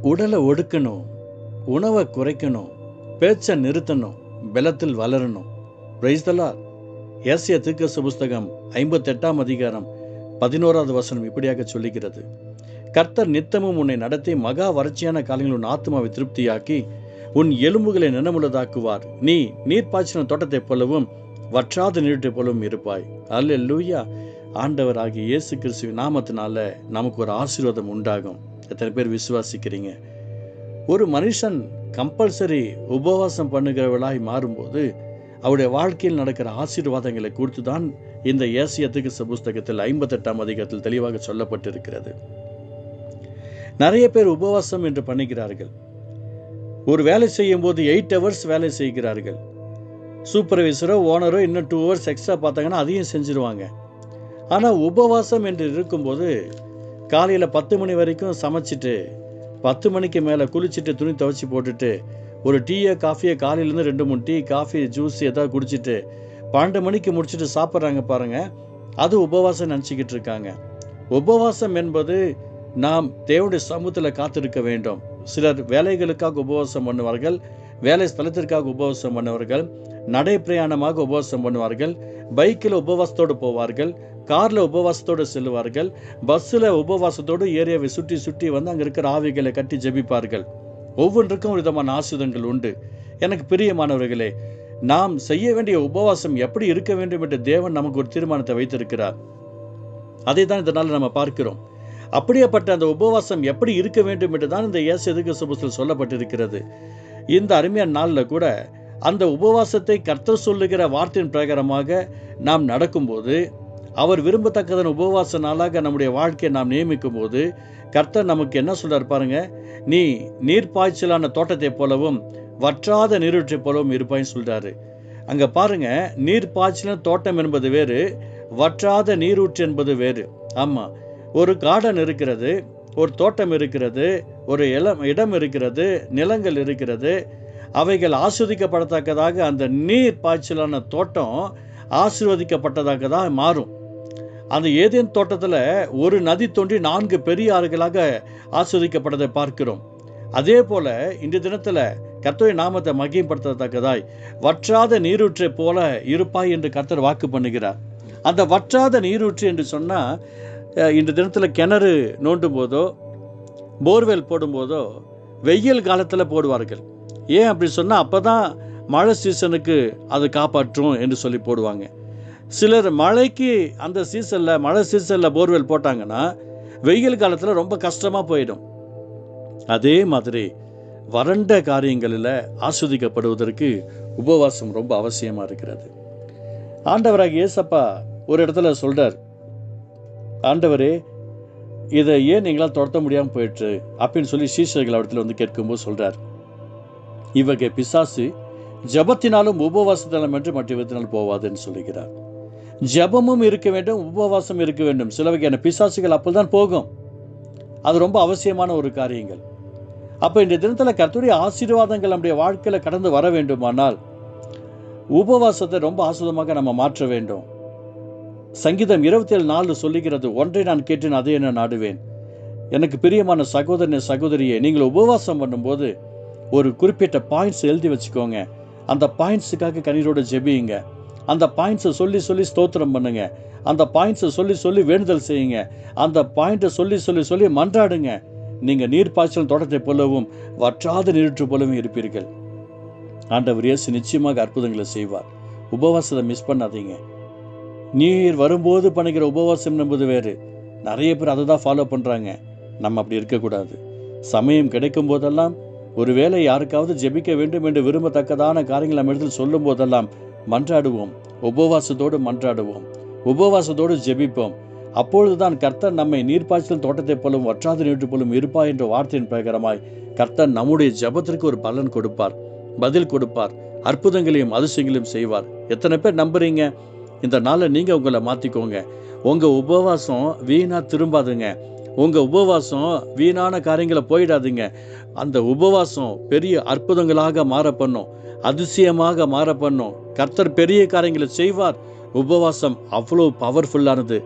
உடலை ஒடுக்கணும், உணவை குறைக்கணும், பேச்சை நிறுத்தணும், பலத்தில் வளரணும். Praise the Lord. ஏசாயா தீர்க்கதரிசி புஸ்தகம் 58ஆம் அதிகாரம் 11வது வசனம் இப்படியாக சொல்லுகிறது. கர்த்தர் நித்தமும் உன்னை நடத்தி மகா வறட்சியான காலங்களில் உன் ஆத்மாவை திருப்தியாக்கி உன் எலும்புகளை நினமுள்ளதாக்குவார். நீ நீர்ப்பாய்ச்சின தோட்டத்தைப் போலவும் வற்றாத நீர்த்தைப் போலவும் இருப்பாய். அல்லேலூயா. ஆண்டவராகிய இயேசு கிறிஸ்துவின் நாமத்தினால நமக்கு ஒரு ஆசீர்வாதம் உண்டாகும். எத்தனை பேர் விசுவாசிக்கிறீங்க? ஒரு மனுஷன் கம்பல்சரி உபவாசம் பண்ணுகிறவளாய் மாறும்போது அவருடைய வாழ்க்கையில் நடக்கிற ஆசீர்வாதங்களை குறித்து தான் இந்த ஏசாயா தீர்க்கதரிசி புஸ்தகத்தில் 58ஆம் அதிகாரத்தில் தெளிவாக சொல்லப்பட்டிருக்கிறது. நிறைய பேர் உபவாசம் என்று பண்ணுகிறார்கள். ஒரு வேலை செய்யும் போது 8 hours வேலை செய்கிறார்கள். சூப்பர்வைசரோ ஓனரோ இன்னும் 2 hours எக்ஸ்ட்ரா பார்த்தாங்கன்னா அதையும் செஞ்சுருவாங்க. ஆனால் உபவாசம் என்று இருக்கும்போது காலையில் 10 மணி வரைக்கும் சமைச்சிட்டு 10 மணிக்கு மேலே குளிச்சுட்டு துணி துவைச்சி போட்டுட்டு ஒரு டீயை காஃபியை காலையிலேருந்து 2-3 டீ காஃபி ஜூஸ் ஏதாவது குடிச்சிட்டு 12 மணிக்கு முடிச்சுட்டு சாப்பிட்றாங்க பாருங்கள். அது உபவாசம் நினச்சிக்கிட்டு இருக்காங்க. உபவாசம் என்பது நாம் தேவனுடைய சமூகத்தில் காத்திருக்க வேண்டும். சிலர் வேலைகளுக்காக உபவாசம் பண்ணுவார்கள், வேலை ஸ்தலத்திற்காக உபவாசம் பண்ணுவார்கள், நடைப்பிரயாணமாக உபவாசம் பண்ணுவார்கள், பைக்கில் உபவாசத்தோடு போவார்கள், காரில் உபவாசத்தோடு செல்வார்கள், பஸ்ஸில் உபவாசத்தோடு ஏரியாவை சுற்றி சுற்றி வந்து அங்கே இருக்கிற ஆவிகளை கட்டி ஜெபிப்பார்கள். ஒவ்வொன்றுக்கும் ஒரு விதமான ஆசீர்வாதங்கள் உண்டு. எனக்கு பிரியமானவர்களே, நாம் செய்ய வேண்டிய உபவாசம் எப்படி இருக்க வேண்டும் என்று தேவன் நமக்கு ஒரு தீர்மானத்தை வைத்திருக்கிறார். அதை தான் இதனால் நம்ம பார்க்கிறோம். அப்படியேப்பட்ட அந்த உபவாசம் எப்படி இருக்க வேண்டும் என்று தான் இந்த ஏசாயா தீர்க்கதரிசி புஸ்தகத்தில் சொல்லப்பட்டிருக்கிறது. இந்த அருமையான நாளில் கூட அந்த உபவாசத்தை கர்த்தர் சொல்லுகிற வார்த்தையின் பிரகாரமாக நாம் நடக்கும்போது, அவர் விரும்பத்தக்கதன் உபவாச நாளாக நம்முடைய வாழ்க்கையை நாம் நியமிக்கும் போது கர்த்தர் நமக்கு என்ன சொல்றார் பாருங்க. நீ நீர்ப்பாய்ச்சலான தோட்டத்தை போலவும் வற்றாத நீரூற்றை போலவும் இருப்பாய்ன்னு சொல்றாரு. அங்க பாருங்க, நீர்ப்பாய்ச்சலான தோட்டம் என்பது வேறு, வற்றாத நீரூற்று என்பது வேறு. ஆமா, ஒரு கார்டன் இருக்கிறது, ஒரு தோட்டம் இருக்கிறது, ஒரு இடம் இருக்கிறது, நிலங்கள் இருக்கிறது. அவைகள் ஆஸ்வதிக்கப்படத்தக்கதாக அந்த நீர் பாய்ச்சலான தோட்டம் ஆசீர்வதிக்கப்பட்டதாக தான் மாறும். அந்த ஏதேன் தோட்டத்தில் ஒரு நதி தோன்றி 4 பெரிய ஆறுகளாக ஆஸ்வதிக்கப்பட்டதை பார்க்கிறோம். அதே போல இந்த தினத்தில் கர்த்தருடைய நாமத்தை மகிமைப்படுத்தத்தக்கதாய் வற்றாத நீரூற்றை போல இருப்பாய் என்று கர்த்தர் வாக்கு பண்ணுகிறார். அந்த வற்றாத நீரூற்று என்று சொன்னால், இந்த தினத்தில் கிணறு நோண்டும் போதோ போர்வெல் போடும்போதோ வெயில் காலத்தில் போடுவார்கள். ஏன் அப்படி சொன்னால், அப்போ தான் மழை சீசனுக்கு அது காப்பாற்றும் என்று சொல்லி போடுவாங்க. சிலர் மழைக்கு அந்த சீசனில் மழை சீசனில் போர்வெல் போட்டாங்கன்னா வெயில் காலத்தில் ரொம்ப கஷ்டமாக போயிடும். அதே மாதிரி வறண்ட காரியங்களில் ஆஸ்வதிக்கப்படுவதற்கு உபவாசம் ரொம்ப அவசியமாக இருக்கிறது. ஆண்டவராகிய இயேசப்பா ஒரு இடத்துல சொல்கிறார், ஆண்டவரே இதை ஏன் நீங்களால் தொடர்த்த முடியாமல் போயிடுச்சு அப்படின்னு சொல்லி சீஷர்கள் இடத்துல வந்து கேட்கும்போது சொல்கிறார், இவகை பிசாசு ஜபத்தினாலும் உபவாசத்தினாலும் என்று மற்ற விதத்தினால் போவாதுன்னு சொல்லுகிறார். ஜபமும் இருக்க வேண்டும், உபவாசம் இருக்க வேண்டும். சில வகையான பிசாசுகள் அப்போதான் போகும். அது ரொம்ப அவசியமான ஒரு காரியங்கள். அப்போ இந்த தினத்தில் கர்த்தருடைய ஆசீர்வாதங்கள் நம்முடைய வாழ்க்கையில் கடந்து வர வேண்டுமானால் உபவாசத்தை ரொம்ப ஆசுதமாக நம்ம மாற்ற வேண்டும். சங்கீதம் 27:4 சொல்லுகிறது, ஒன்றை நான் கேட்டேன் அதை என்ன நாடுவேன். எனக்கு பிரியமான சகோதரனே சகோதரியே, நீங்கள் உபவாசம் பண்ணும்போது ஒரு குறிப்பிட்ட பாயிண்ட்ஸ் எழுதி வச்சுக்கோங்க. அந்த பாயிண்ட்ஸுக்காக கண்ணீரோடு ஜெபியுங்க. அந்த பாயிண்ட்ஸை சொல்லி சொல்லி ஸ்தோத்திரம் பண்ணுங்க. அந்த பாயிண்ட்ஸை சொல்லி சொல்லி வேண்டுதல் செய்யுங்க. அந்த பாயிண்ட்டை சொல்லி சொல்லி சொல்லி மன்றாடுங்க. நீங்கள் நீர்ப்பாய்ச்சல் தோட்டத்தை போலவும் வற்றாத நீரூற்று போலவும் இருப்பீர்கள். ஆண்டவர் இயேசு நிச்சயமாக அற்புதங்களை செய்வார். உபவாசத்தை மிஸ் பண்ணாதீங்க. நீர் வரும்போது பண்ணுகிற உபவாசம் என்பது வேறு. நிறைய பேர் அதை தான் ஃபாலோ பண்ணுறாங்க. நம்ம அப்படி இருக்கக்கூடாது. சமயம் கிடைக்கும் போதெல்லாம், ஒருவேளை யாருக்காவது ஜெபிக்க வேண்டும் என்று விரும்பத்தக்கதான காரியங்கள் நம்ம இடத்தில் சொல்லும் போதெல்லாம் மன்றாடுவோம். உபவாசத்தோடு மன்றாடுவோம், உபவாசத்தோடு ஜெபிப்போம். அப்பொழுதுதான் கர்த்தர் நம்மை நீர்ப்பாய்ச்சல் தோட்டத்தை போலும் வற்றாத நீட்டு போலும் இருப்பா என்ற வார்த்தையின் பிரகாரமாய் கர்த்தர் நம்முடைய ஜெபத்திற்கு ஒரு பலன் கொடுப்பார், பதில் கொடுப்பார், அற்புதங்களையும் அதிசயங்களையும் செய்வார். எத்தனை பேர் நம்புறீங்க? இந்த நாளை நீங்கள் உங்களை மாற்றிக்கோங்க. உங்கள் உபவாசம் வீணாக திரும்பாதுங்க. உங்கள் உபவாசம் வீணான காரியங்களை போயிடாதுங்க. அந்த உபவாசம் பெரிய அற்புதங்களாக மாற பண்ணும், அதிசயமாக மாற பண்ணும். கர்த்தர் பெரிய காரியங்களை செய்வார். உபவாசம் அவ்வளோ பவர்ஃபுல்லானது.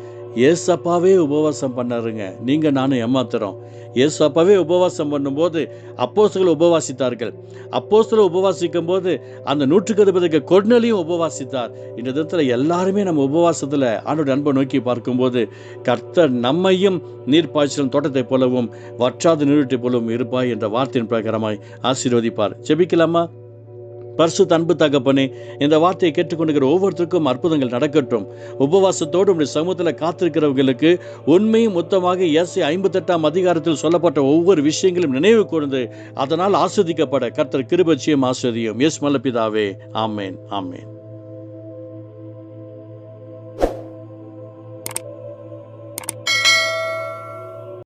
ஏசப்பாவே உபவாசம் பண்ணாருங்க. நீங்கள் நானும் ஏமாத்துறோம். ஏசப்பாவே உபவாசம் பண்ணும்போது அப்போஸ்தலர்கள் உபவாசித்தார்கள். அப்போஸ்தலர் உபவாசிக்கும் போது அந்த 120 கொர்நேலியும் உபவாசித்தார். இந்த விதத்தில் எல்லாருமே நம்ம உபவாசத்தில் ஆண்டோட அன்பை நோக்கி பார்க்கும்போது கர்த்தர் நம்மையும் நீர்ப்பாய்ச்சலும் தோட்டத்தை போலவும் வற்றாத நீரூற்றை போலவும் இருப்பாய் என்ற வார்த்தையின் பிரகாரமாய் ஆசீர்வதிப்பார். ஜெபிக்கலாமா? பரிசுத்த அன்பு தகப்பனே, இந்த வார்த்தையை கேட்டுக்கொண்டிருக்கிற ஒவ்வொருத்தருக்கும் அற்புதங்கள் நடக்கட்டும். உபவாசத்தோடு உடைய சமூகத்தில் காத்திருக்கிறவர்களுக்கு உண்மையும் மொத்தமாக ஏசாயா 58 சொல்லப்பட்ட ஒவ்வொரு விஷயங்களும் நினைவு கூர்ந்து அதனால் ஆஸ்வதிக்கப்பட கர்த்தர் கிருபை செய்யும். ஆஸ்வதியும். இயேசு நல்ல பிதாவே. ஆமேன், ஆமேன்.